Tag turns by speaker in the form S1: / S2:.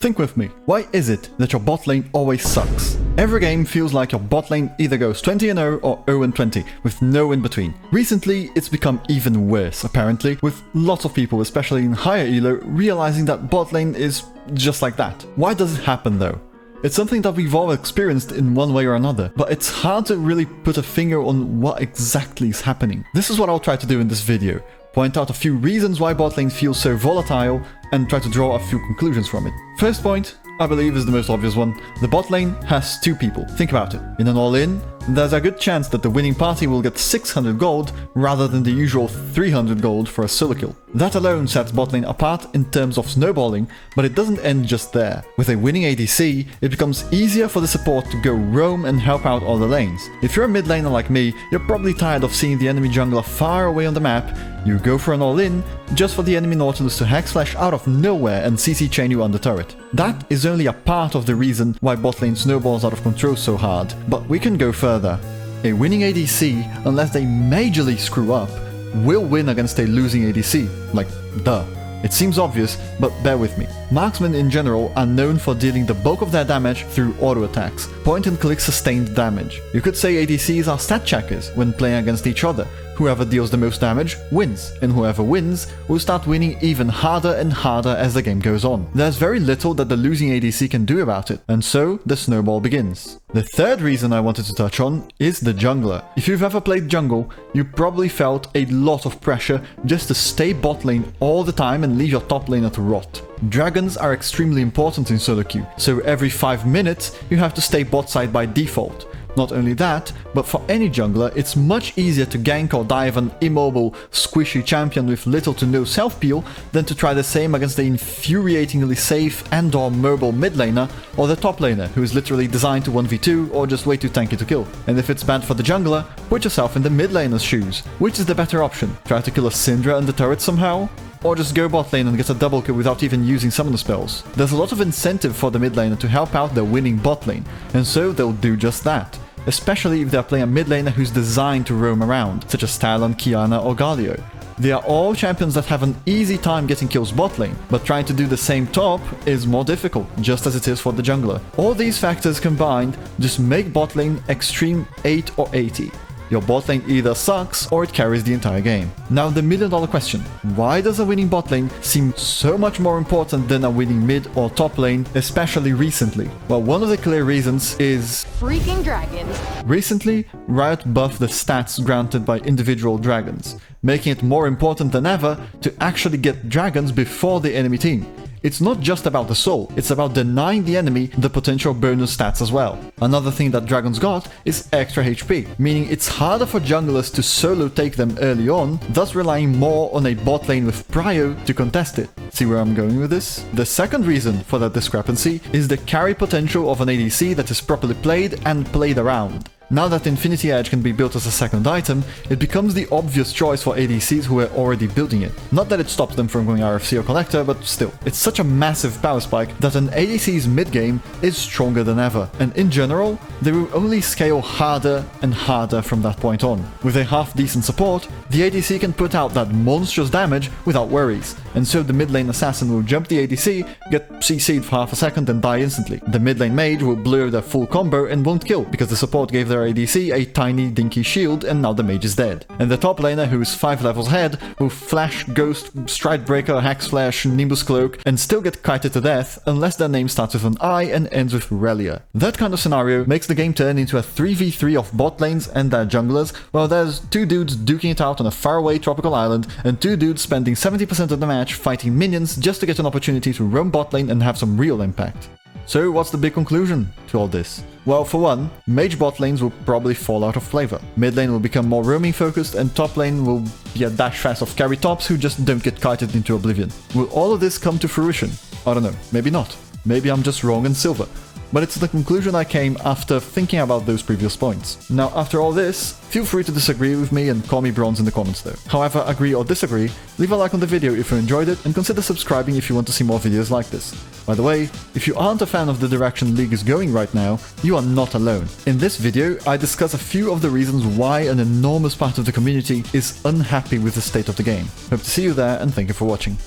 S1: Think with me, why is it that your bot lane always sucks? Every game feels like your bot lane either goes 20-0 or 0-20, with no in between. Recently, it's become even worse, apparently, with lots of people, especially in higher elo, realizing that bot lane is just like that. Why does it happen though? It's something that we've all experienced in one way or another, but it's hard to really put a finger on what exactly is happening. This is what I'll try to do in this video. Point out a few reasons why bot lane feels so volatile, and try to draw a few conclusions from it. First point, I believe, is the most obvious one. The bot lane has two people. Think about it. In an all-in, there's a good chance that the winning party will get 600 gold rather than the usual 300 gold for a solo kill. That alone sets bot lane apart in terms of snowballing, but it doesn't end just there. With a winning ADC, it becomes easier for the support to go roam and help out other lanes. If you're a mid laner like me, you're probably tired of seeing the enemy jungler far away on the map. You go for an all-in just for the enemy Nautilus to hack slash out of nowhere and CC chain you under turret. That is only a part of the reason why bot lane snowballs out of control so hard, but we can go further. A winning ADC, unless they majorly screw up, will win against a losing ADC. Like, duh. It seems obvious, but bear with me. Marksmen in general are known for dealing the bulk of their damage through auto attacks, point and click sustained damage. You could say ADCs are stat checkers when playing against each other. Whoever deals the most damage wins, and whoever wins will start winning even harder and harder as the game goes on. There's very little that the losing ADC can do about it, and so the snowball begins. The third reason I wanted to touch on is the jungler. If you've ever played jungle, you probably felt a lot of pressure just to stay bot lane all the time and leave your top laner to rot. Dragons are extremely important in solo queue, so every 5 minutes you have to stay bot side by default. Not only that, but for any jungler, it's much easier to gank or dive an immobile, squishy champion with little to no self-peel than to try the same against the infuriatingly safe and/or mobile mid laner or the top laner, who is literally designed to 1v2 or just way too tanky to kill. And if it's bad for the jungler, put yourself in the mid laner's shoes. Which is the better option? Try to kill a Syndra under turret somehow? Or just go bot lane and get a double kill without even using summoner spells? There's a lot of incentive for the mid laner to help out their winning bot lane, and so they'll do just that. Especially if they're playing a mid laner who's designed to roam around, such as Talon, Kiana or Galio. They are all champions that have an easy time getting kills bot lane, but trying to do the same top is more difficult, just as it is for the jungler. All these factors combined just make bot lane extreme 8 or 80. Your bot lane either sucks or it carries the entire game. Now the $1,000,000 question, why does a winning bot lane seem so much more important than a winning mid or top lane, especially recently? Well, one of the clear reasons is
S2: freaking dragons.
S1: Recently, Riot buffed the stats granted by individual dragons, making it more important than ever to actually get dragons before the enemy team. It's not just about the soul, it's about denying the enemy the potential bonus stats as well. Another thing that dragons got is extra HP, meaning it's harder for junglers to solo take them early on, thus relying more on a bot lane with prio to contest it. See where I'm going with this? The second reason for that discrepancy is the carry potential of an ADC that is properly played and played around. Now that Infinity Edge can be built as a second item, it becomes the obvious choice for ADCs who are already building it. Not that it stops them from going RFC or Collector, but still. It's such a massive power spike that an ADC's mid-game is stronger than ever, and in general, they will only scale harder and harder from that point on. With a half-decent support, the ADC can put out that monstrous damage without worries, and so the mid-lane assassin will jump the ADC, get CC'd for half a second and die instantly. The mid-lane mage will blow their full combo and won't kill, because the support gave their ADC a tiny dinky shield and now the mage is dead. And the top laner, who is 5 levels ahead, will flash, ghost, stride breaker, hack slash, nimbus cloak and still get kited to death unless their name starts with an I and ends with Relia. That kind of scenario makes the game turn into a 3v3 of bot lanes and their junglers, while there's 2 dudes duking it out on a faraway tropical island and 2 dudes spending 70% of the match fighting minions just to get an opportunity to roam bot lane and have some real impact. So what's the big conclusion to all this? Well, for one, mage bot lanes will probably fall out of flavor. Mid lane will become more roaming focused and top lane will be a dash fast of carry tops who just don't get kited into oblivion. Will all of this come to fruition? I don't know, maybe not. Maybe I'm just wrong in silver. But it's the conclusion I came after thinking about those previous points. Now, after all this, feel free to disagree with me and call me bronze in the comments though. However, agree or disagree, leave a like on the video if you enjoyed it and consider subscribing if you want to see more videos like this. By the way, if you aren't a fan of the direction League is going right now, you are not alone. In this video, I discuss a few of the reasons why an enormous part of the community is unhappy with the state of the game. Hope to see you there and thank you for watching.